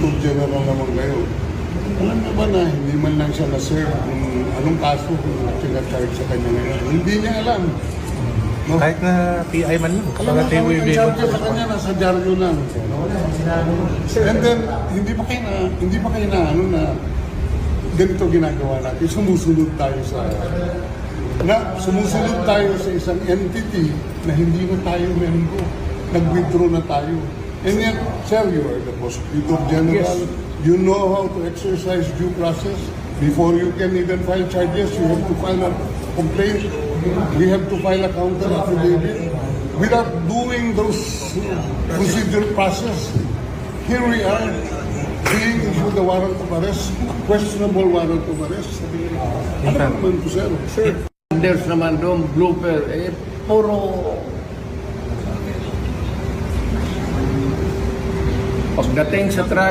Prosecutor General naman kayo. Alam mo ba na hindi man lang siya na-serve kung anong kaso kung sina-charge sa kanya ngayon? Hindi niya alam. No? Kahit na PI man lang. Alam mo, ang charge sa kanya, nasa dyaryo lang. And then, hindi pa kayo na, ano na, ganito ginagawa natin. Sumusunod tayo sa isang entity na hindi na tayo membro. Nag-withdraw na tayo. And yet, sir, you are the Prosecutor General. Yes. You know how to exercise due process. Before you can even file charges, you have to file a complaint. We have to file a counter affidavit. Without doing those procedure process, here we are being issued a warrant of arrest, a questionable warrant of arrest. Ano naman po, sir? Sir, there's naman doon, blooper, puro pagdating sa trial.